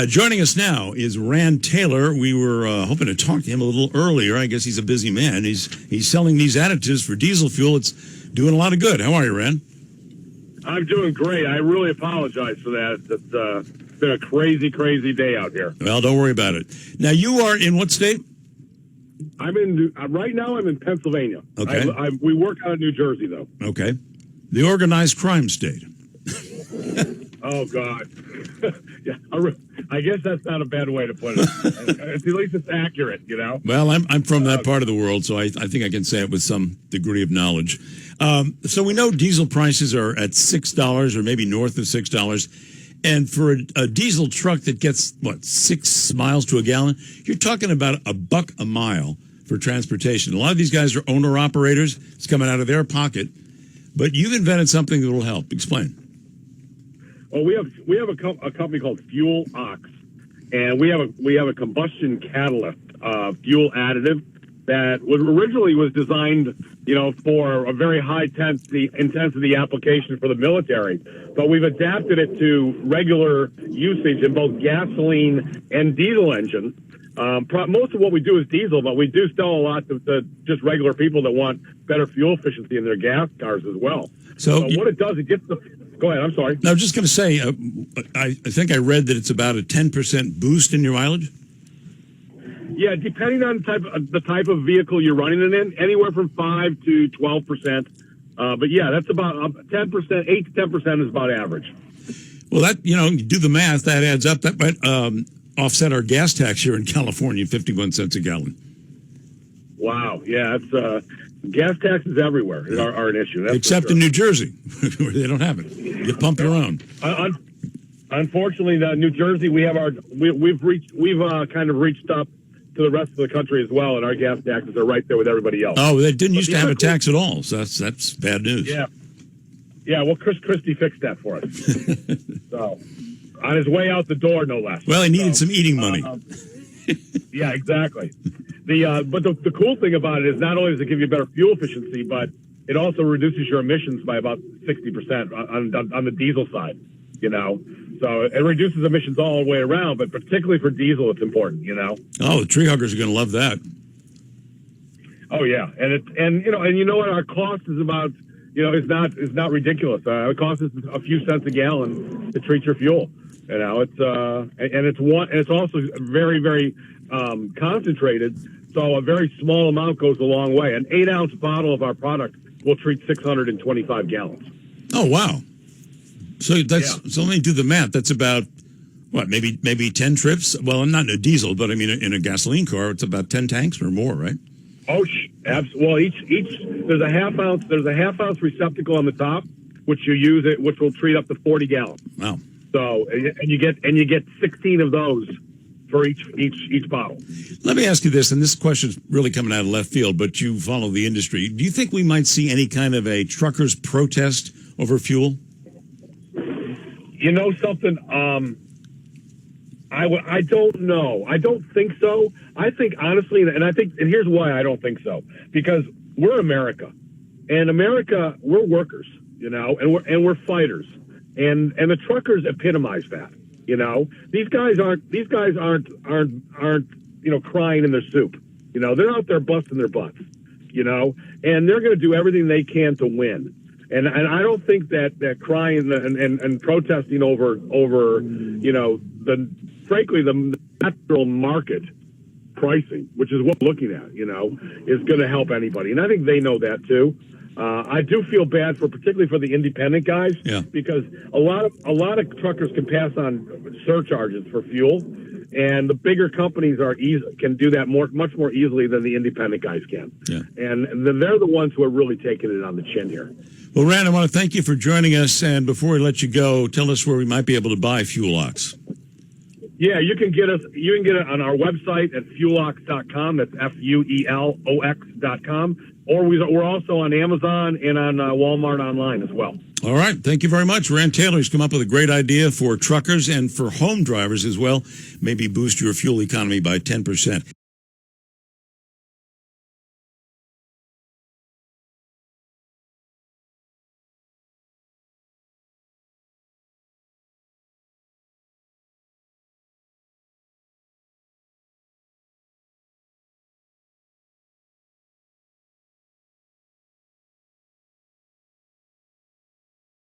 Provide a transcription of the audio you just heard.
Joining us now is Rand Taylor. We were hoping to talk to him a little earlier. I guess he's a busy man. He's selling these additives for diesel fuel. It's doing a lot of good. How are you, Rand? I'm doing great. I really apologize for that. It's been a crazy, crazy day out here. Well, don't worry about it. Now, you are in what state? I'm in right now. I'm in Pennsylvania. Okay. We work out of New Jersey, though. Okay. The organized crime state. Oh God. Yeah, I guess that's not a bad way to put it. At least it's accurate, you know. Well, I'm from that part of the world, so I think I can say it with some degree of knowledge. So we know diesel prices are at $6 or maybe north of $6. And for a diesel truck that gets, 6 miles to a gallon, you're talking about $1 a mile for transportation. A lot of these guys are owner-operators. It's coming out of their pocket. But you've invented something that will help. Explain. Well, we have a company called Fuel Ox, and we have a combustion catalyst fuel additive that originally was designed, for a very high intensity application for the military. But we've adapted it to regular usage in both gasoline and diesel engines. Most of what we do is diesel, but we do sell a lot to just regular people that want better fuel efficiency in their gas cars as well. So what it does, it gets the... Go ahead, I'm sorry. No, I was just going to say, I think I read that it's about a 10% boost in your mileage. Yeah, depending on the type of vehicle you're running it in, anywhere from 5 to 12%. But yeah, that's about 10%. 8 to 10% is about average. Well, that you do the math, that adds up. That might offset our gas tax here in California, 51 cents a gallon. Wow, yeah, it's gas taxes everywhere are an issue. That's except in New Jersey, where they don't have it. You pump your own. Unfortunately, New Jersey, we've kind of reached up to the rest of the country as well, and our gas taxes are right there with everybody else. Oh, they didn't used to have a tax at all, so that's bad news. Yeah. Well, Chris Christie fixed that for us. So, on his way out the door, no less. Well, he needed some eating money. Yeah, exactly. But the cool thing about it is not only does it give you better fuel efficiency, but it also reduces your emissions by about 60% on the diesel side. So it reduces emissions all the way around, but particularly for diesel, it's important. Oh, the tree huggers are going to love that. Oh yeah, and you know what, our cost is about it's not ridiculous. It costs us a few cents a gallon to treat your fuel. It's also very, very concentrated, so a very small amount goes a long way. An 8-ounce bottle of our product will treat 625 gallons. Oh wow! So so let me do the math. That's about maybe 10 trips. Well, not in a diesel, but I mean in a gasoline car, it's about 10 tanks or more, right? Oh, well, each there's a half ounce receptacle on the top, which which will treat up to 40 gallons. Wow. So and you get 16 of those for each bottle. Let me ask you this, and this question is really coming out of left field, but you follow the industry. Do you think we might see any kind of a truckers' protest over fuel? You know something? I don't know. I don't think so. I think honestly, and here's why I don't think so. Because we're America, and America, we're workers, and we're fighters, and the truckers epitomize that. These guys aren't crying in their soup. They're out there busting their butts. And they're going to do everything they can to win. And I don't think that crying and protesting over the natural market pricing, which is what we're looking at, is going to help anybody. And I think they know that too. I do feel bad particularly for the independent guys, because a lot of truckers can pass on surcharges for fuel, and the bigger companies can do that much more easily than the independent guys can. Yeah. And they're the ones who are really taking it on the chin here. Well, Rand, I want to thank you for joining us. And before we let you go, tell us where we might be able to buy Fuel Ox. Yeah, you can get it on our website at fuelox.com. That's FUELOX.com. Or we're also on Amazon and on Walmart online as well. All right. Thank you very much. Rand Taylor has come up with a great idea for truckers and for home drivers as well. Maybe boost your fuel economy by 10%.